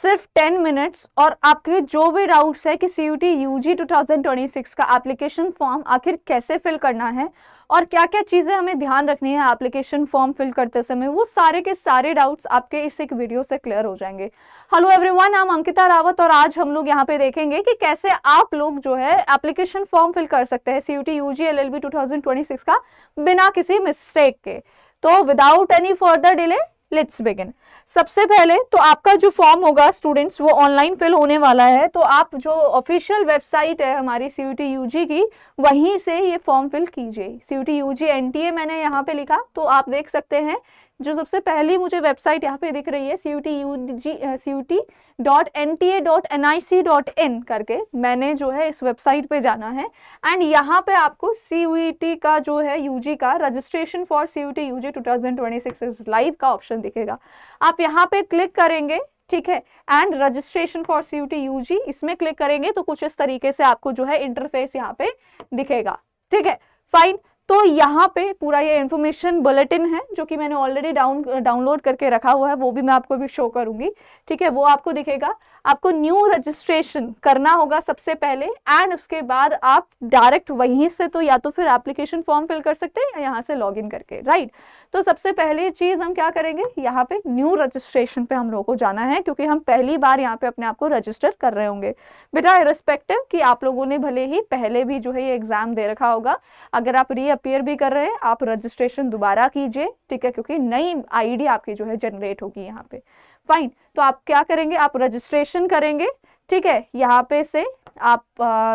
सिर्फ 10 मिनट्स और आपके जो भी डाउट्स है कि CUET UG 2026 का एप्लीकेशन फॉर्म आखिर कैसे फिल करना है और क्या क्या चीज़ें हमें ध्यान रखनी है एप्लीकेशन फॉर्म फिल करते समय, वो सारे के सारे डाउट्स आपके इस एक वीडियो से क्लियर हो जाएंगे। हेलो एवरीवन, नाम अंकिता रावत और आज हम लोग यहाँ पे देखेंगे कि कैसे आप लोग जो है एप्लीकेशन फॉर्म फिल कर सकते हैं CUET UG LLB 2026 का बिना किसी मिस्टेक के। तो without any further delay let's begin. सबसे पहले तो आपका जो फॉर्म होगा स्टूडेंट्स वो ऑनलाइन फिल होने वाला है, तो आप जो ऑफिशियल वेबसाइट है हमारी CUET UG की वहीं से ये फॉर्म फिल कीजिए। CUET UG NTA मैंने यहाँ पे लिखा तो आप देख सकते हैं, जो सबसे पहली मुझे वेबसाइट यहाँ पे दिख रही है CUET.nta.nic.in करके, मैंने जो है इस वेबसाइट पे जाना है एंड यहाँ पे आपको CUET का जो है UG का registration for CUET UG 2026 is live का ऑप्शन दिखेगा। आप यहाँ पे क्लिक करेंगे, ठीक है, and registration for CUET UG इसमें क्लिक करेंगे तो कुछ इस तरीके से आपको जो है इंटरफेस यहाँ पे दिखेगा। ठीक है, फाइन। तो यहाँ पे पूरा ये इन्फॉर्मेशन बुलेटिन है जो कि मैंने ऑलरेडी डाउनलोड करके रखा हुआ है, वो भी मैं आपको भी शो करूंगी। ठीक है, वो आपको दिखेगा। आपको न्यू रजिस्ट्रेशन करना होगा सबसे पहले एंड उसके बाद आप डायरेक्ट वहीं से तो या तो फिर एप्लीकेशन फॉर्म फिल कर सकते हैं या यहाँ से लॉगिन करके, राइट। तो सबसे पहली चीज हम क्या करेंगे, यहाँ पे न्यू रजिस्ट्रेशन पे हम लोगों को जाना है क्योंकि हम पहली बार यहाँ पे अपने आप को रजिस्टर कर रहे होंगे। बेटा इररिस्पेक्टिव कि आप लोगों ने भले ही पहले भी जो है ये एग्जाम दे रखा होगा, अगर आप रीअपियर भी कर रहे हैं आप रजिस्ट्रेशन दोबारा कीजिए, ठीक है, क्योंकि नई ID आपकी जो है जनरेट होगी यहाँ पे। फाइन, तो आप क्या करेंगे, आप रजिस्ट्रेशन करेंगे। ठीक है, यहाँ पे से आप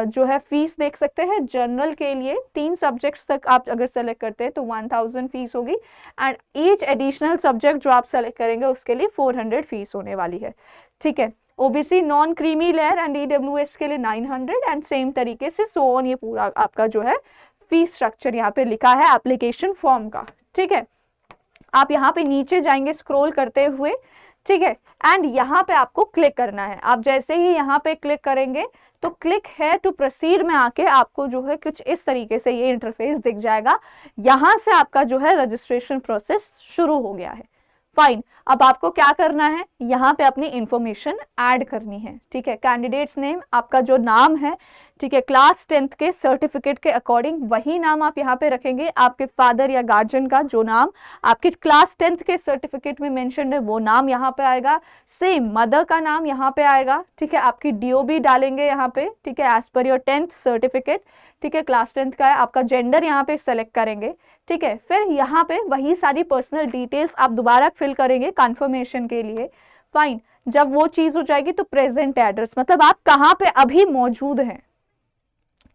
जो है फीस देख सकते हैं। जनरल के लिए 3 सब्जेक्ट्स तक आप अगर सेलेक्ट करते हैं तो 1000 फीस होगी एंड ईच एडिशनल सब्जेक्ट जो आप सेलेक्ट करेंगे उसके लिए 400 फीस होने वाली है। ठीक है, OBC non creamy layer and EWS के लिए 900 एंड सेम तरीके से सो ऑन, ये पूरा आपका जो है फीस स्ट्रक्चर यहाँ पे लिखा है एप्लीकेशन फॉर्म का। ठीक है, आप यहाँ पे नीचे जाएंगे स्क्रॉल करते हुए, ठीक है, एंड यहाँ पे आपको क्लिक करना है। आप जैसे ही यहाँ पे क्लिक करेंगे तो क्लिक है टू प्रोसीड में आके आपको जो है कुछ इस तरीके से ये इंटरफेस दिख जाएगा। यहाँ से आपका जो है रजिस्ट्रेशन प्रोसेस शुरू हो गया है। फाइन, अब आपको क्या करना है, यहाँ पे अपनी इंफॉर्मेशन ऐड करनी है। ठीक है, कैंडिडेट्स नेम, आपका जो नाम है, ठीक है, क्लास 10th के सर्टिफिकेट के अकॉर्डिंग वही नाम आप यहाँ पे रखेंगे। आपके फादर या गार्जियन का जो नाम आपके क्लास 10th के सर्टिफिकेट में मेंशन है वो नाम यहाँ पे आएगा। सेम मदर का नाम यहाँ पे आएगा। ठीक है, आपकी DOB डालेंगे यहाँ पे, ठीक है, as per your 10th certificate. ठीक है, क्लास 10th का है। आपका जेंडर यहाँ पे सेलेक्ट करेंगे। ठीक है, फिर यहाँ पे वही सारी पर्सनल डिटेल्स आप दोबारा फिल करेंगे कंफर्मेशन के लिए। फाइन, जब वो चीज हो जाएगी तो प्रेजेंट एड्रेस, मतलब आप कहाँ पे अभी मौजूद हैं।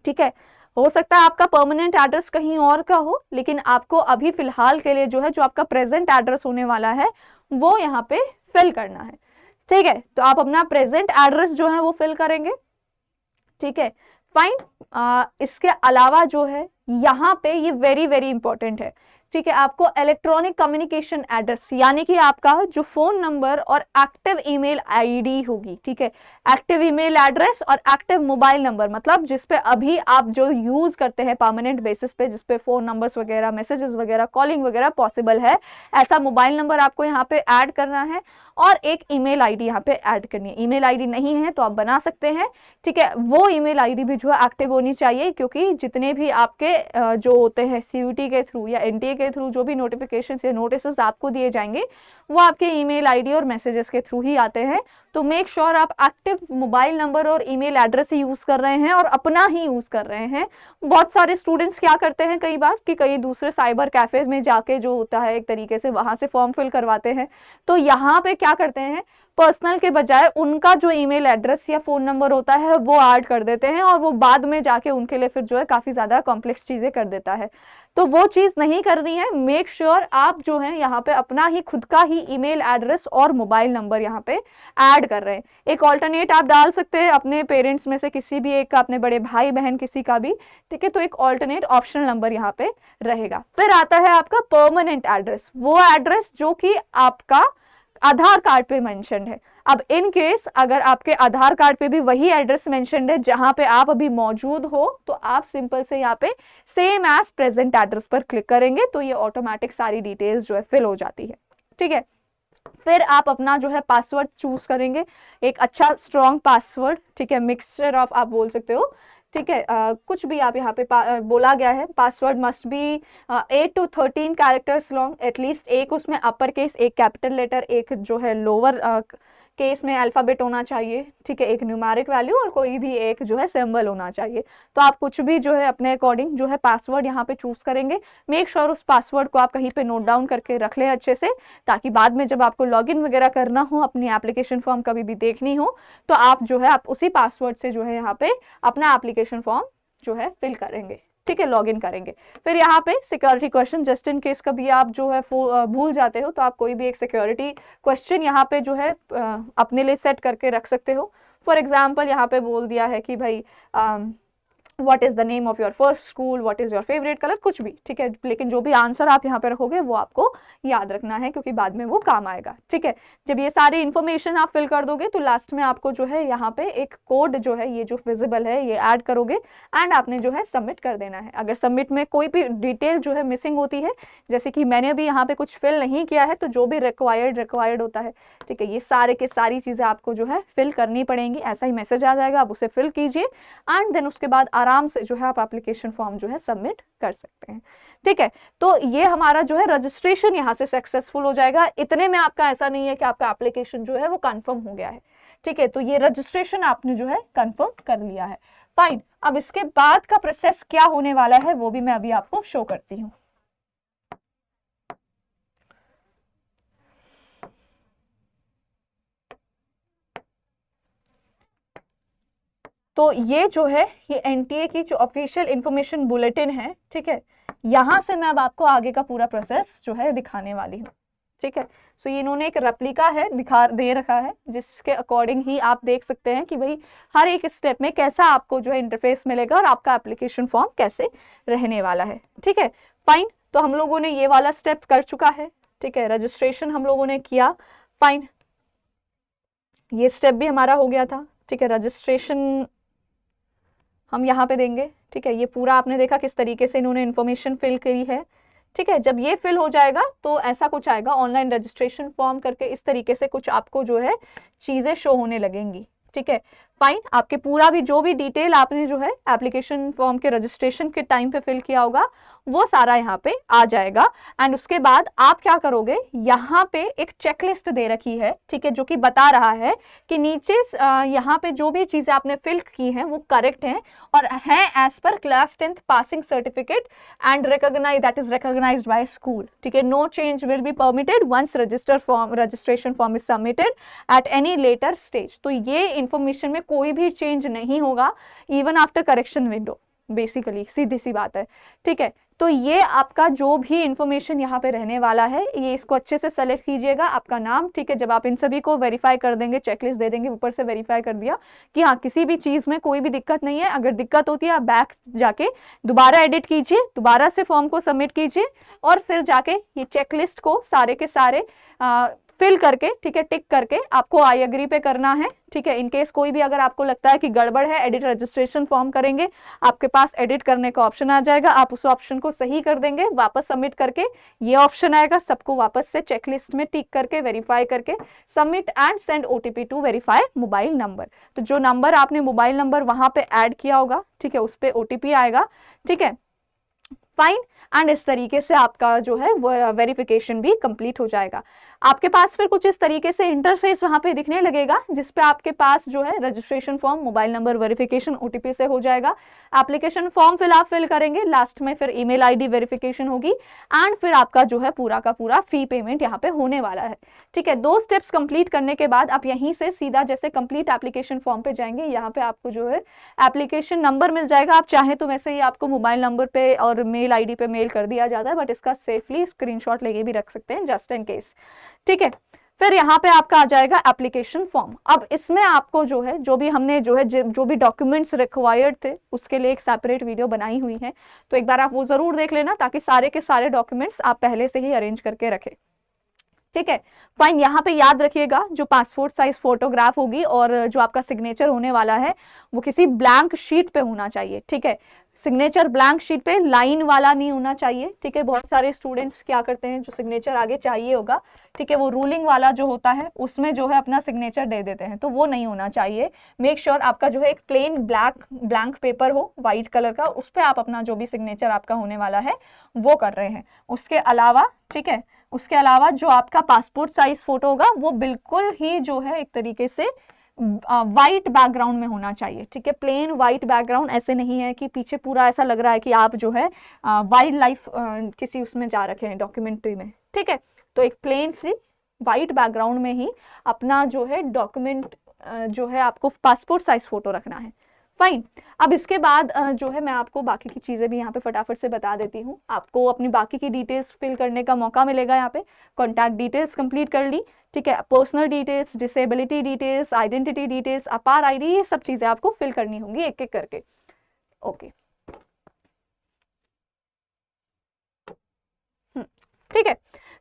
ठीक है, हो सकता है आपका परमानेंट एड्रेस कहीं और का हो, लेकिन आपको अभी फिलहाल के लिए जो है जो आपका प्रेजेंट एड्रेस होने वाला है वो यहाँ पे फिल करना है। ठीक है, तो आप अपना प्रेजेंट एड्रेस जो है वो फिल करेंगे। ठीक है, फाइन। इसके अलावा जो है यहाँ पे ये वेरी वेरी इंपॉर्टेंट है। ठीक है, आपको इलेक्ट्रॉनिक कम्युनिकेशन एड्रेस यानी कि आपका जो फोन नंबर और एक्टिव ईमेल ID होगी, ठीक है, एक्टिव ईमेल एड्रेस और एक्टिव मोबाइल नंबर, मतलब जिस पे अभी आप जो यूज करते हैं परमानेंट बेसिस पे, जिस पे फोन नंबर्स वगैरह, मैसेजेस वगैरह, कॉलिंग वगैरह पॉसिबल है, ऐसा मोबाइल नंबर आपको यहाँ पे ऐड करना है और एक ईमेल ID यहाँ पे ऐड करनी है। ईमेल ID नहीं है तो आप बना सकते हैं। ठीक है, वो ईमेल ID भी जो है एक्टिव होनी चाहिए, क्योंकि जितने भी आपके जो होते हैं CUET के थ्रू या NTA के थ्रू जो भी नोटिफिकेशन या नोटिस आपको दिए जाएंगे वो आपके ईमेल ID और मैसेजेस के थ्रू ही आते हैं। तो मेक श्योर आप एक्टिव मोबाइल नंबर और ईमेल एड्रेस ही यूज कर रहे हैं और अपना ही यूज कर रहे हैं। बहुत सारे स्टूडेंट्स क्या करते हैं कई बार कि कई दूसरे साइबर कैफेज में जाके जो होता है एक तरीके से वहां से फॉर्म फिल करवाते हैं। तो यहाँ पे क्या करते हैं, पर्सनल के बजाय उनका जो ईमेल एड्रेस या फोन नंबर होता है वो ऐड कर देते हैं और वो बाद में जाके उनके लिए फिर जो है काफी ज्यादा कॉम्प्लेक्स चीजें कर देता है। तो वो चीज नहीं करनी है। मेक श्योर आप जो है यहाँ पे अपना ही खुद का ही ईमेल एड्रेस और मोबाइल नंबर यहाँ पे ऐड कर रहे हैं। एक ऑल्टरनेट आप डाल सकते हैं अपने पेरेंट्स में से किसी भी एक का, अपने बड़े भाई बहन किसी का भी, ठीक है, तो एक ऑल्टरनेट ऑप्शनल नंबर यहाँ पे रहेगा। फिर आता है आपका परमानेंट एड्रेस, वो एड्रेस जो कि आपका आधार कार्ड पे मेंशन्ड है। अब इन केस अगर आपके आधार कार्ड पे भी वही एड्रेस मेंशन्ड है जहां पे आप अभी मौजूद हो, तो आप सिंपल से यहाँ पे सेम एज प्रेजेंट एड्रेस पर क्लिक करेंगे तो ये ऑटोमेटिक सारी डिटेल्स जो है फिल हो जाती है। ठीक है, फिर आप अपना जो है पासवर्ड चूज करेंगे, एक अच्छा स्ट्रॉन्ग पासवर्ड, ठीक है, मिक्सचर ऑफ आप बोल सकते हो, ठीक है, कुछ भी आप यहाँ पे बोला गया है, password must be 8 to 13 characters long, at least एक उसमें अपर केस, एक कैपिटल लेटर, एक जो है लोअर केस में अल्फ़ाबेट होना चाहिए, ठीक है, एक न्यूमेरिक वैल्यू और कोई भी एक जो है सिंबल होना चाहिए। तो आप कुछ भी जो है अपने अकॉर्डिंग जो है पासवर्ड यहाँ पे चूज करेंगे। मेक श्योर उस पासवर्ड को आप कहीं पे नोट डाउन करके रख लें अच्छे से, ताकि बाद में जब आपको लॉगिन वगैरह करना हो, अपनी एप्लीकेशन फॉर्म कभी भी देखनी हो, तो आप जो है आप उसी पासवर्ड से जो है यहाँ पे अपना एप्लीकेशन फॉर्म जो है फिल करेंगे, ठीक है, लॉगिन करेंगे। फिर यहाँ पे security question, just in case कभी आप जो है भूल जाते हो तो आप कोई भी एक सिक्योरिटी क्वेश्चन यहाँ पे जो है अपने लिए सेट करके रख सकते हो। फॉर एग्जाम्पल यहाँ पे बोल दिया है कि भाई what is the name of your first school, what is your favourite colour, कुछ भी, ठीक है, लेकिन जो भी आंसर आप यहाँ पे रखोगे वो आपको याद रखना है, क्योंकि बाद में वो काम आएगा, ठीक है। जब ये सारी इन्फॉर्मेशन आप फिल कर दोगे तो लास्ट में आपको जो है यहाँ पे एक कोड जो है ये जो विजिबल है ये ऐड करोगे एंड आपने जो है सबमिट कर देना है। अगर सबमिट में कोई भी डिटेल जो है मिसिंग होती है, जैसे कि मैंने अभी यहाँ पे कुछ फिल नहीं किया है, तो जो भी रिक्वायर्ड होता है, ठीक है, ये सारे के सारी चीज़ें आपको जो है फिल करनी पड़ेंगी। ऐसा ही मैसेज आ जाएगा, आप उसे फिल कीजिए एंड देन उसके बाद आराम से जो है आप एप्लीकेशन फॉर्म जो है सबमिट कर सकते हैं, ठीक है। तो ये हमारा जो है रजिस्ट्रेशन यहाँ से सक्सेसफुल हो जाएगा। इतने में आपका ऐसा नहीं है कि आपका एप्लीकेशन जो है वो कंफर्म हो गया है, ठीक है, तो ये रजिस्ट्रेशन आपने जो है कंफर्म कर लिया है, फाइन। अब इसके बाद का प्रोसेस क्या होने वाला है वो भी मैं अभी आपको शो करती हूँ। तो ये जो है ये एनटीए की जो ऑफिशियल इंफॉर्मेशन बुलेटिन है, ठीक है, यहाँ से मैं अब आपको आगे का पूरा प्रोसेस जो है दिखाने वाली हूँ, ठीक है। सो ये इन्होंने एक रेप्लिका है दे रखा है, जिसके अकॉर्डिंग ही आप देख सकते हैं कि भाई हर एक स्टेप में कैसा आपको जो है इंटरफेस मिलेगा और आपका एप्लीकेशन फॉर्म कैसे रहने वाला है, ठीक है, फाइन। तो हम लोगों ने ये वाला स्टेप कर चुका है, ठीक है, रजिस्ट्रेशन हम लोगों ने किया, फाइन, ये स्टेप भी हमारा हो गया था, ठीक है। रजिस्ट्रेशन हम यहाँ पे देंगे, ठीक है, ये पूरा आपने देखा किस तरीके से इन्होंने इन्फॉर्मेशन फिल करी है, ठीक है। जब ये फिल हो जाएगा तो ऐसा कुछ आएगा, ऑनलाइन रजिस्ट्रेशन फॉर्म करके इस तरीके से कुछ आपको जो है चीज़ें शो होने लगेंगी, ठीक है, फाइन। आपके पूरा भी जो भी डिटेल आपने जो है एप्लीकेशन फॉर्म के रजिस्ट्रेशन के टाइम पे फिल किया होगा वो सारा यहाँ पे आ जाएगा एंड उसके बाद आप क्या करोगे, यहाँ पे एक चेकलिस्ट दे रखी है, ठीक है, जो कि बता रहा है कि नीचे यहाँ पे जो भी चीज़ें आपने फिल की हैं वो करेक्ट हैं और हैं एज पर class 10th passing certificate and that is recognised by school, ठीक है। No change will be permitted once registration form is submitted at any later stage. तो ये इंफॉर्मेशन में कोई भी चेंज नहीं होगा even after correction window, basically सीधी सी बात है, ठीक है। तो ये आपका जो भी इंफॉर्मेशन यहाँ पे रहने वाला है ये इसको अच्छे से सेलेक्ट कीजिएगा, आपका नाम, ठीक है। जब आप इन सभी को वेरीफाई कर देंगे, चेकलिस्ट दे देंगे, ऊपर से वेरीफाई कर दिया कि हाँ किसी भी चीज़ में कोई भी दिक्कत नहीं है, अगर दिक्कत होती है आप बैक जाके दोबारा एडिट कीजिए, दोबारा से फॉर्म को सबमिट कीजिए और फिर जाके ये चेकलिस्ट को सारे के सारे फिल करके, ठीक है, टिक करके आपको आई एग्री पे करना है, ठीक है। इनकेस कोई भी अगर आपको लगता है कि गड़बड़ है, एडिट रजिस्ट्रेशन फॉर्म करेंगे, आपके पास एडिट करने का ऑप्शन आ जाएगा, आप उस ऑप्शन को सही कर देंगे, वापस सबमिट करके ये ऑप्शन आएगा, सबको वापस से चेकलिस्ट में टिक करके वेरीफाई करके submit and send OTP to verify mobile number. तो जो नंबर आपने मोबाइल नंबर वहां पे ऐड किया होगा, ठीक है, उस पर ओटीपी आएगा, ठीक है, फाइन। एंड इस तरीके से आपका जो है वेरिफिकेशन भी कंप्लीट हो जाएगा। आपके पास फिर कुछ इस तरीके से इंटरफेस वहां पे दिखने लगेगा जिसपे आपके पास जो है registration form, mobile number verification OTP से हो जाएगा। एप्लीकेशन फॉर्म फिल करेंगे, लास्ट में फिर ईमेल आईडी वेरिफिकेशन होगी एंड फिर आपका जो है पूरा का पूरा फी पेमेंट यहाँ पे होने वाला है, ठीक है। 2 स्टेप्स कंप्लीट करने के बाद आप यहीं से सीधा जैसे कंप्लीट एप्लीकेशन फॉर्म पे जाएंगे, यहाँ पे आपको जो है एप्लीकेशन नंबर मिल जाएगा। आप चाहें तो वैसे ही आपको मोबाइल नंबर पे और मेल आईडी पे मेल कर दिया जाता है, बट इसका सेफली स्क्रीनशॉट लेके भी रख सकते हैं जस्ट इन केस, ठीक है। फिर यहाँ पे आपका आ जाएगा एप्लीकेशन फॉर्म। अब इसमें आपको जो है जो भी हमने जो है जो भी डॉक्यूमेंट्स रिक्वायर्ड थे उसके लिए एक सेपरेट वीडियो बनाई हुई है, तो एक बार आप वो जरूर देख लेना ताकि सारे के सारे डॉक्यूमेंट्स आप पहले से ही अरेंज करके रखें, ठीक है, फाइन। यहाँ पे याद रखिएगा जो पासपोर्ट साइज फोटोग्राफ होगी और जो आपका सिग्नेचर होने वाला है वो किसी ब्लैंक शीट पे होना चाहिए। ठीक है, सिग्नेचर ब्लैंक शीट पे, लाइन वाला नहीं होना चाहिए। ठीक है, बहुत सारे स्टूडेंट्स क्या करते हैं, जो सिग्नेचर आगे चाहिए होगा, ठीक है, वो रूलिंग वाला जो होता है उसमें जो है अपना सिग्नेचर दे देते हैं, तो वो नहीं होना चाहिए। मेक श्योर आपका जो है एक प्लेन ब्लैंक पेपर हो वाइट कलर का, उस पर आप अपना जो भी सिग्नेचर आपका होने वाला है वो कर रहे हैं। उसके अलावा, ठीक है, उसके अलावा जो आपका पासपोर्ट साइज फोटो होगा वो बिल्कुल ही जो है एक तरीके से वाइट बैकग्राउंड में होना चाहिए। ठीक है, प्लेन वाइट बैकग्राउंड, ऐसे नहीं है कि पीछे पूरा ऐसा लग रहा है कि आप जो है वाइल्ड लाइफ किसी उसमें जा रखे हैं डॉक्यूमेंट्री में। ठीक है, तो एक प्लेन सी वाइट बैकग्राउंड में ही अपना जो है डॉक्यूमेंट जो है आपको पासपोर्ट साइज फोटो रखना है। फाइन। अब इसके बाद जो है मैं आपको बाकी की चीज़ें भी यहाँ पे फटाफट से बता देती हूँ। आपको अपनी बाकी की डिटेल्स फिल करने का मौका मिलेगा। यहाँ पे कॉन्टैक्ट डिटेल्स कंप्लीट कर ली, ठीक है, personal details, disability details, identity details, अपार आईडी, ये सब चीज़ें आपको फिल करनी होंगी एक एक करके। ओके, ठीक है।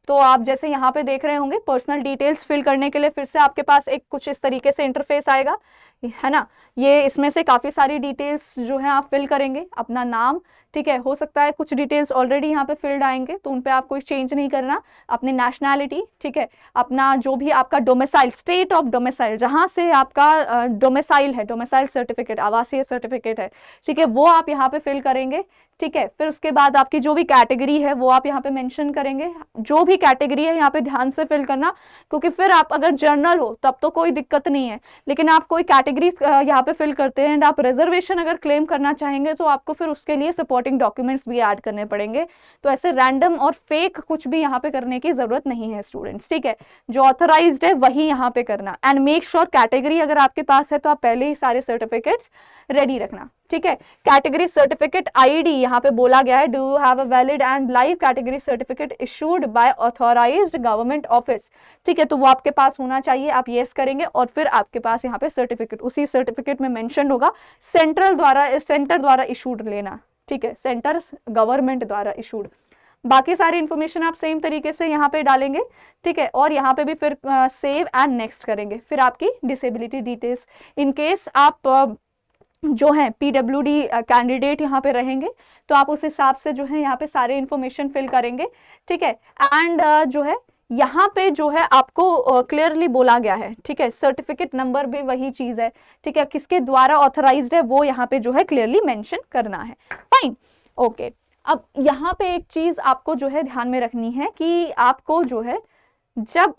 तो आप जैसे यहाँ पे देख रहे होंगे पर्सनल डिटेल्स फिल करने के लिए फिर से आपके पास एक कुछ इस तरीके से इंटरफेस आएगा, है ना। ये इसमें से काफ़ी सारी डिटेल्स जो है आप फिल करेंगे, अपना नाम, ठीक है, हो सकता है कुछ डिटेल्स ऑलरेडी यहाँ पे फिल्ड आएंगे तो उन पे आप कोई चेंज नहीं करना। अपनी नेशनैलिटी, ठीक है, अपना जो भी आपका डोमिसाइल, स्टेट ऑफ डोमिसाइल, जहाँ से आपका डोमिसाइल है, डोमिसाइल सर्टिफिकेट, आवासीय सर्टिफिकेट है, ठीक है, वो आप यहाँ पे फिल करेंगे। ठीक है, फिर उसके बाद आपकी जो भी कैटेगरी है वो आप यहाँ पे मेंशन करेंगे। जो भी कैटेगरी है यहाँ पे ध्यान से फिल करना, क्योंकि फिर आप अगर जर्नल हो तब तो कोई दिक्कत नहीं है, लेकिन आप कोई कैटेगरी यहाँ पे फिल करते हैं एंड आप रिजर्वेशन अगर क्लेम करना चाहेंगे तो आपको फिर उसके लिए सपोर्टिंग डॉक्यूमेंट्स भी ऐड करने पड़ेंगे। तो ऐसे रैंडम और फेक कुछ भी यहाँ पे करने की जरूरत नहीं है स्टूडेंट्स। ठीक है, जो ऑथराइज्ड है वही यहाँ पे करना। एंड मेक श्योर कैटेगरी अगर आपके पास है तो आप पहले ही सारे सर्टिफिकेट्स रेडी रखना। ठीक है, कैटेगरी सर्टिफिकेट आईडी यहाँ पे बोला गया है, do you have a valid and live category certificate issued by authorised government office. ठीक है, तो वो आपके पास होना चाहिए, आप येस करेंगे और फिर आपके पास यहाँ पे सर्टिफिकेट, उसी सर्टिफिकेट में मेंशन होगा सेंटर द्वारा इशूड लेना। ठीक है, सेंटर गवर्नमेंट द्वारा इशूड। बाकी सारी इन्फॉर्मेशन आप सेम तरीके से यहाँ पे डालेंगे। ठीक है, और यहाँ पे भी फिर सेव एंड नेक्स्ट करेंगे। फिर आपकी डिसेबिलिटी डिटेल्स, इन केस आप जो है पीडब्ल्यूडी कैंडिडेट यहाँ पे रहेंगे तो आप उस हिसाब से जो है यहाँ पे सारे इन्फॉर्मेशन फिल करेंगे। ठीक है, एंड जो है यहाँ पे जो है आपको क्लियरली बोला गया है, ठीक है, सर्टिफिकेट नंबर भी वही चीज है। ठीक है, किसके द्वारा ऑथराइज्ड है वो यहाँ पे जो है क्लियरली मेंशन करना है। Fine, okay. अब यहाँ पे एक चीज आपको जो है ध्यान में रखनी है कि आपको जो है जब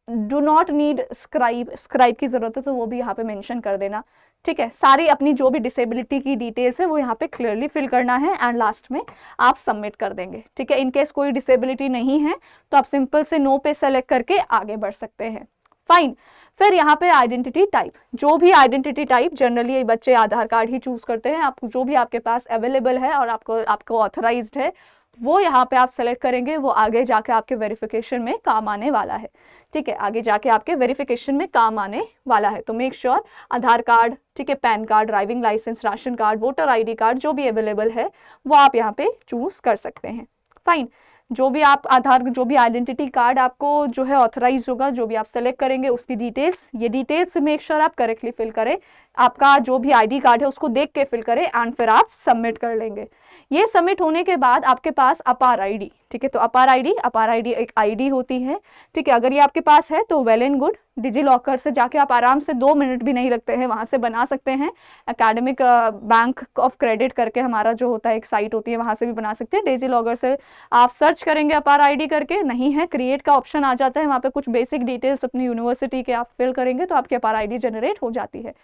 डू नॉट नीड स्क्राइब की जरूरत है तो वो भी यहाँ पे मेंशन कर देना। ठीक है, सारी अपनी जो भी डिसेबिलिटी की डिटेल्स है वो यहाँ पे क्लियरली फिल करना है एंड लास्ट में आप सबमिट कर देंगे। ठीक है, इनकेस कोई डिसेबिलिटी नहीं है तो आप सिंपल से नो पे सेलेक्ट करके आगे बढ़ सकते हैं। फाइन, फिर यहाँ पे आइडेंटिटी टाइप, जो भी आइडेंटिटी टाइप, जनरली बच्चे आधार कार्ड ही चूज करते हैं, आपको जो भी आपके पास अवेलेबल है और आपको ऑथराइज्ड है वो यहाँ पे आप सेलेक्ट करेंगे, वो आगे जाके आपके वेरिफिकेशन में काम आने वाला है। ठीक है, आगे जाके आपके वेरिफिकेशन में काम आने वाला है। तो मेक श्योर आधार कार्ड, ठीक है, PAN card, driving licence, ration card, voter ID card जो भी अवेलेबल है वो आप यहाँ पे चूज कर सकते हैं। फाइन, जो भी आप आधार, जो भी आइडेंटिटी कार्ड आपको जो है ऑथराइज होगा, जो भी आप सेलेक्ट करेंगे उसकी डिटेल्स, ये डिटेल्स मेक श्योर आप करेक्टली फिल करें। आपका जो भी आईडी कार्ड है उसको देख के फिल करें एंड फिर आप सबमिट कर लेंगे। ये सबमिट होने के बाद आपके पास अपार आईडी, ठीक है, तो अपार आईडी एक आईडी होती है। ठीक है, अगर ये आपके पास है तो well and good, DigiLocker से जाके आप आराम से 2 मिनट भी नहीं लगते हैं वहां से बना सकते हैं। एकेडमिक बैंक ऑफ क्रेडिट करके हमारा जो होता है एक साइट होती है, वहां से भी बना सकते हैं। डिजी लॉकर से आप सर्च करेंगे अपार आईडी करके, नहीं है क्रिएट का ऑप्शन आ जाता है, वहाँ पे कुछ बेसिक डिटेल्स अपनी यूनिवर्सिटी के आप फिल करेंगे तो आपकी अपार आईडी जनरेट हो जाती है।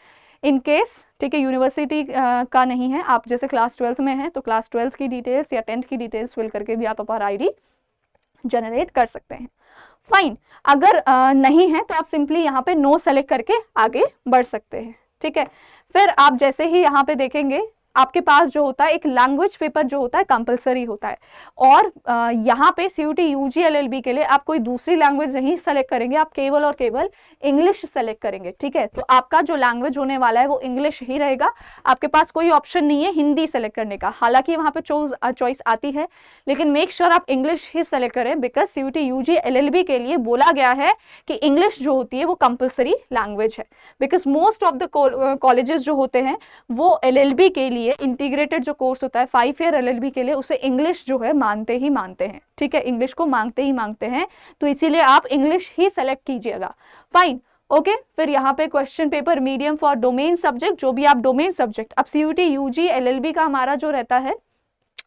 इन केस, ठीक है, यूनिवर्सिटी का नहीं है, आप जैसे क्लास 12th में हैं तो क्लास 12th की डिटेल्स या 10th की डिटेल्स फिल करके भी आप अपार आईडी जनरेट कर सकते हैं। फाइन, अगर नहीं है तो आप सिंपली यहाँ पे नो सेलेक्ट करके आगे बढ़ सकते हैं। ठीक है, फिर आप जैसे ही यहाँ पे देखेंगे आपके पास जो होता है एक लैंग्वेज पेपर जो होता है कंपलसरी होता है। और यहाँ पे CUT UG LLB के लिए आप कोई दूसरी लैंग्वेज नहीं सेलेक्ट करेंगे, आप केवल और केवल इंग्लिश सेलेक्ट करेंगे, ठीक है। तो आपका जो लैंग्वेज होने वाला है वो इंग्लिश ही रहेगा, आपके पास कोई ऑप्शन नहीं है हिंदी सेलेक्ट करने का। हालांकि वहाँ पे चॉइस आती है, लेकिन मेक श्योर आप इंग्लिश ही सेलेक्ट करें, बिकॉज CUT UG LLB के लिए बोला गया है कि इंग्लिश जो होती है वो कंपलसरी लैंग्वेज है। Because most of the colleges जो होते हैं वो LLB के लिए इंटीग्रेटेड जो कोर्स होता है 5 ईयर LLB के लिए, उसे इंग्लिश जो है मानते ही मानते हैं, ठीक है, इंग्लिश को मांगते ही मांगते हैं, तो इसीलिए आप इंग्लिश ही सेलेक्ट कीजिएगा। Fine, okay. फिर यहाँ पे question paper medium for domain subject, जो भी आप डोमेन सब्जेक्ट, अब CUT UG LLB का हमारा जो रहता है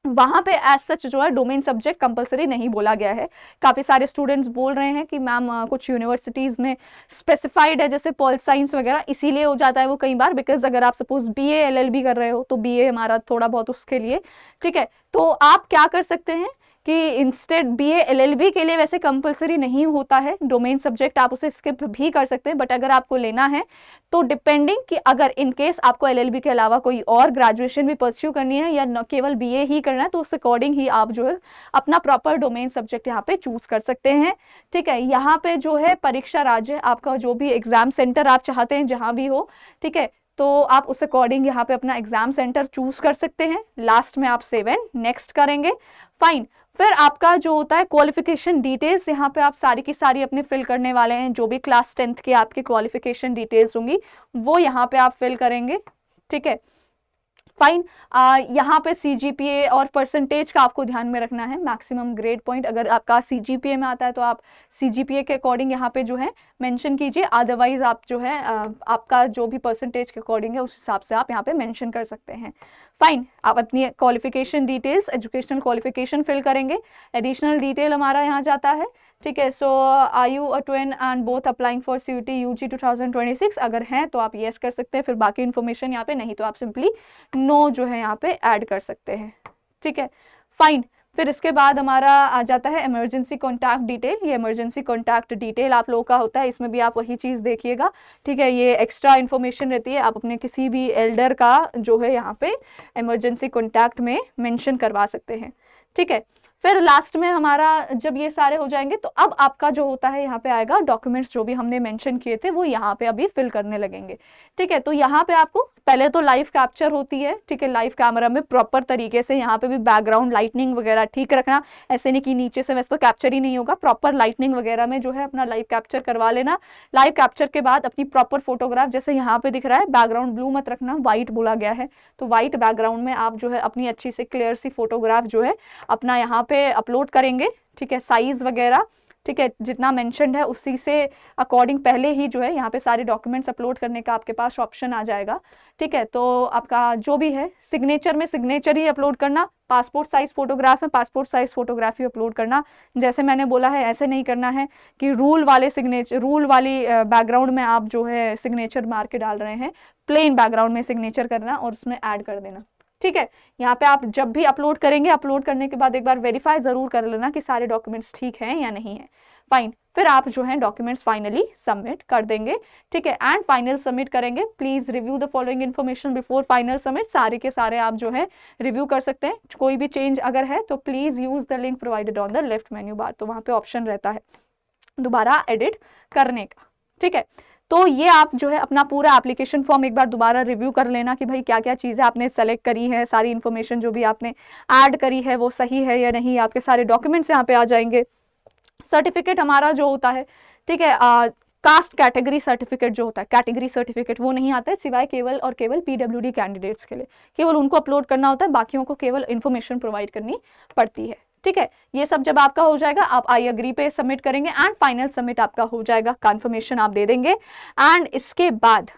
वहाँ पे एज सच जो है डोमेन सब्जेक्ट कंपलसरी नहीं बोला गया है। काफ़ी सारे स्टूडेंट्स बोल रहे हैं कि मैम कुछ यूनिवर्सिटीज़ में स्पेसिफाइड है जैसे पॉल साइंस वगैरह, इसीलिए हो जाता है वो कई बार, बिकॉज अगर आप सपोज BA LLB कर रहे हो तो BA हमारा थोड़ा बहुत उसके लिए, ठीक है। तो आप क्या कर सकते हैं कि इंस्टेड BA LLB के लिए वैसे कंपलसरी नहीं होता है डोमेन सब्जेक्ट, आप उसे स्किप भी कर सकते हैं, बट अगर आपको लेना है तो डिपेंडिंग कि अगर इन केस आपको LLB के अलावा कोई और ग्रेजुएशन भी परस्यू करनी है या न केवल BA ही करना है, तो उस अकॉर्डिंग ही आप जो है अपना प्रॉपर डोमेन सब्जेक्ट यहाँ पे चूज कर सकते हैं, ठीक है। यहाँ पे जो है परीक्षा राज्य आपका जो भी एग्जाम सेंटर आप चाहते हैं जहाँ भी हो, ठीक है, तो आप उस अकॉर्डिंग यहाँ पे अपना एग्जाम सेंटर चूज कर सकते हैं। लास्ट में आप सेव एंड नेक्स्ट करेंगे। फाइन, फिर आपका जो होता है क्वालिफिकेशन डिटेल्स, यहाँ पे आप सारी की सारी अपने फिल करने वाले हैं, जो भी क्लास 10th के आपके क्वालिफिकेशन डिटेल्स होंगी वो यहाँ पे आप फिल करेंगे, ठीक है। फाइन, यहाँ पे CGPA और परसेंटेज का आपको ध्यान में रखना है, मैक्सिमम ग्रेड पॉइंट अगर आपका CGPA में आता है तो आप CGPA के अकॉर्डिंग यहाँ पे जो है मेंशन कीजिए, अदरवाइज आप जो है आपका जो भी परसेंटेज के अकॉर्डिंग है उस हिसाब से आप यहाँ पे मेंशन कर सकते हैं। फाइन, आप अपनी qualification details, educational qualification fill करेंगे। एडिशनल डिटेल हमारा यहाँ जाता है, ठीक है। So are you a twin and both applying for CUT UG 2026, अगर हैं तो आप येस कर सकते हैं, फिर बाकी इन्फॉर्मेशन यहाँ पे, नहीं तो आप सिंपली नो जो है यहाँ पे ऐड कर सकते हैं, ठीक है। फाइन, फिर इसके बाद हमारा आ जाता है इमरजेंसी कॉन्टैक्ट डिटेल। ये इमरजेंसी कॉन्टैक्ट डिटेल आप लोगों का होता है, इसमें भी आप वही चीज़ देखिएगा, ठीक है। ये एक्स्ट्रा इन्फॉर्मेशन रहती है, आप अपने किसी भी एल्डर का जो है यहाँ पे इमरजेंसी कॉन्टैक्ट में मेंशन करवा सकते हैं, ठीक है। फिर लास्ट में हमारा जब ये सारे हो जाएंगे तो अब आपका जो होता है यहाँ पे आएगा डॉक्यूमेंट्स, जो भी हमने मेंशन किए थे वो यहाँ पे अभी फिल करने लगेंगे, ठीक है। तो यहाँ पे आपको पहले तो लाइव कैप्चर होती है, ठीक है, लाइव कैमरा में प्रॉपर तरीके से यहाँ पे भी बैकग्राउंड लाइटनिंग वगैरह ठीक रखना, ऐसे नहीं कि नीचे से वैसे तो कैप्चर ही नहीं होगा, प्रॉपर लाइटनिंग वगैरह में जो है अपना लाइव कैप्चर करवा लेना। लाइव कैप्चर के बाद अपनी प्रॉपर फोटोग्राफ, जैसे यहाँ पे दिख रहा है बैकग्राउंड ब्लू मत रखना, व्हाइट बोला गया है, तो व्हाइट बैकग्राउंड में आप जो है अपनी अच्छी से क्लियर सी फोटोग्राफ जो है अपना यहाँ पे अपलोड करेंगे, ठीक है। साइज वगैरह, ठीक है, जितना मेंशन्ड है उसी से अकॉर्डिंग पहले ही जो है यहाँ पे सारे डॉक्यूमेंट्स अपलोड करने का आपके पास ऑप्शन आ जाएगा, ठीक है। तो आपका जो भी है सिग्नेचर में सिग्नेचर ही अपलोड करना, पासपोर्ट साइज फोटोग्राफ में पासपोर्ट साइज फोटोग्राफी अपलोड करना, जैसे मैंने बोला है ऐसे नहीं करना है कि रूल वाली बैकग्राउंड में आप जो है सिग्नेचर मार के डाल रहे हैं, प्लेन बैकग्राउंड में सिग्नेचर करना और उसमें ऐड कर देना, ठीक है। यहाँ पे आप जब भी अपलोड करेंगे, अपलोड करने के बाद एक बार वेरीफाई जरूर कर लेना कि सारे डॉक्यूमेंट्स ठीक हैं या नहीं है। फाइन, फिर आप जो है डॉक्यूमेंट्स फाइनली सबमिट कर देंगे, ठीक है। एंड फाइनल सबमिट करेंगे, please review the following information before final submit, सारे के सारे आप जो है रिव्यू कर सकते हैं। कोई भी चेंज अगर है तो please use the link provided on the left menu bar, तो वहाँ पे ऑप्शन रहता है दोबारा एडिट करने का, ठीक है। तो ये आप जो है अपना पूरा एप्लीकेशन फॉर्म एक बार दोबारा रिव्यू कर लेना कि भाई क्या क्या चीज़ें आपने सेलेक्ट करी है, सारी इन्फॉर्मेशन जो भी आपने ऐड करी है वो सही है या नहीं, आपके सारे डॉक्यूमेंट्स यहाँ पे आ जाएंगे। सर्टिफिकेट हमारा जो होता है, ठीक है, कास्ट कैटेगरी सर्टिफिकेट जो होता है, कैटेगरी सर्टिफिकेट वो नहीं आता है सिवाय केवल और केवल PWD कैंडिडेट्स के लिए, केवल उनको अपलोड करना होता है, बाकियों को केवल इन्फॉर्मेशन प्रोवाइड करनी पड़ती है, ठीक है। ये सब जब आपका हो जाएगा आप आई एग्री पे सबमिट करेंगे एंड फाइनल सबमिट आपका हो जाएगा, कंफर्मेशन आप दे देंगे। एंड इसके बाद,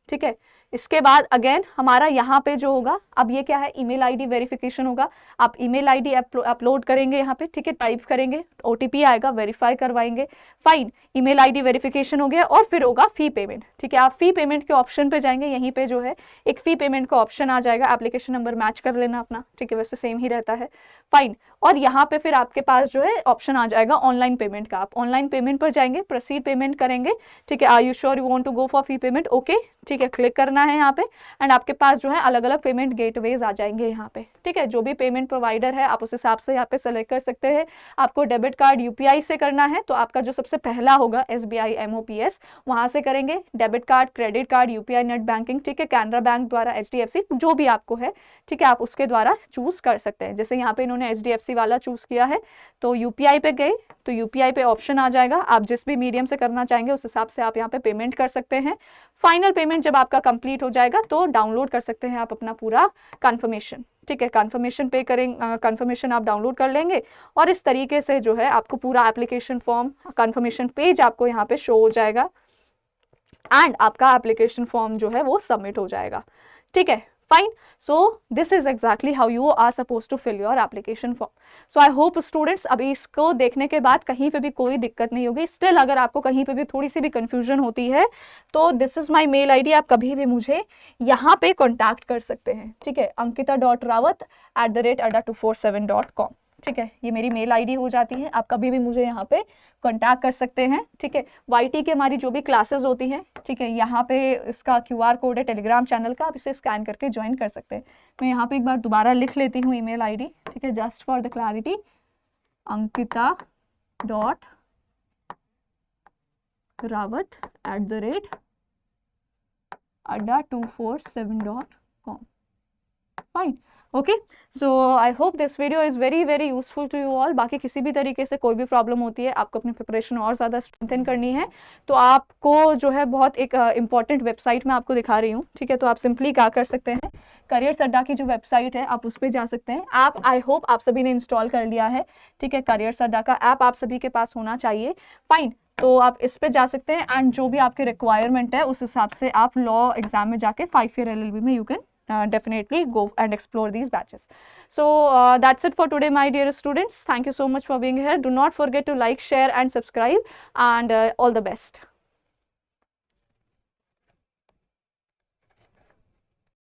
ठीक है, इसके बाद अगेन हमारा यहाँ पे जो होगा, अब ये क्या है, ईमेल आईडी वेरिफिकेशन होगा, आप ईमेल आईडी अपलोड करेंगे यहाँ पे, ठीक है, टाइप करेंगे, OTP आएगा, वेरीफाई करवाएंगे। फाइन, ईमेल आईडी वेरिफिकेशन हो गया और फिर होगा फी पेमेंट, ठीक है। आप फी पेमेंट के ऑप्शन पे जाएंगे, यहीं पे जो है एक फी पेमेंट का ऑप्शन आ जाएगा, एप्लीकेशन नंबर मैच कर लेना अपना, ठीक है, वैसे सेम ही रहता है। फाइन। और यहाँ पे फिर आपके पास जो है ऑप्शन आ जाएगा ऑनलाइन पेमेंट का, आप ऑनलाइन पेमेंट पर जाएंगे, प्रोसीड पेमेंट करेंगे, ठीक है। Are you sure you want to go for fee payment, okay, ठीक है, क्लिक करना है यहाँ पे एंड आपके पास जो है अलग अलग पेमेंट गेटवेज आ जाएंगे यहाँ पे, ठीक है। जो भी पेमेंट प्रोवाइडर है आप उस हिसाब से यहाँ पे सेलेक्ट कर सकते हैं। आपको डेबिट कार्ड यूपीआई से करना है तो आपका जो सबसे पहला होगा एसबीआई एमओपीएस, वहाँ से करेंगे। Debit card, credit card, UPI net banking, ठीक है, कैनरा बैंक द्वारा, एचडीएफसी, जो भी आपको है, ठीक है, आप उसके द्वारा चूज कर सकते हैं। जैसे यहाँ पे इन्होंने एचडीएफसी वाला चूज किया है तो यूपीआई पे गए तो यूपीआई पे ऑप्शन आ जाएगा, आप जिस भी मीडियम से करना चाहेंगे उस हिसाब से आप यहाँ पे पेमेंट कर सकते हैं। फाइनल पेमेंट जब आपका कंप्लीट हो जाएगा तो डाउनलोड कर सकते हैं आप अपना पूरा कंफर्मेशन, ठीक है। कंफर्मेशन पे करेंगे, कंफर्मेशन आप डाउनलोड कर लेंगे और इस तरीके से जो है आपको पूरा एप्लीकेशन फॉर्म, कंफर्मेशन पेज आपको यहाँ पे शो हो जाएगा एंड आपका एप्लीकेशन फॉर्म जो है वो सबमिट हो जाएगा, ठीक है, fine. So this is exactly how you are suppose to fill your application form. So I hope students अभी इसको देखने के बाद कहीं पे भी कोई दिक्कत नहीं होगी। स्टिल अगर आपको कहीं पे भी थोड़ी सी भी कंफ्यूजन होती है तो this is my mail ID, आप कभी भी मुझे यहाँ पे कॉन्टैक्ट कर सकते हैं, ठीक है, ankita.rawat@adda247.com, ठीक है, ये मेरी मेल आईडी हो जाती है। आप कभी भी मुझे यहाँ पे कांटेक्ट कर सकते हैं, ठीक है। वाईटी की हमारी जो भी क्लासेस होती हैं, ठीक है, यहाँ पे इसका क्यूआर कोड है टेलीग्राम चैनल का, आप इसे स्कैन करके ज्वाइन कर सकते हैं। मैं यहाँ पे एक बार दोबारा लिख लेती हूँ ईमेल आईडी, ठीक है, just for the clarity, ankita.rawat@adda247.com, fine, okay. So I hope this video is very useful to you all। बाकी किसी भी तरीके से कोई भी प्रॉब्लम होती है, आपको अपनी प्रिपरेशन और ज़्यादा स्ट्रेंथन करनी है तो आपको जो है बहुत एक इंपॉर्टेंट वेबसाइट मैं आपको दिखा रही हूँ, ठीक है। तो आप सिंपली क्या कर सकते हैं, करियर्स अड्डा की जो वेबसाइट है आप उस पर जा सकते हैं। ऐप आई होप आप सभी ने इंस्टॉल कर लिया है, ठीक है, करियर्स अड्डा का ऐप आप सभी के पास होना चाहिए, फाइन। तो आप इस पे जा सकते हैं एंड जो भी आपके रिक्वायरमेंट है उस हिसाब से आप लॉ एग्जाम में जाके 5 ईयर LLB में you can definitely go and explore these batches. So that's it for today, my dear students. Thank you so much for being here. Do not forget to like, share and subscribe, and all the best.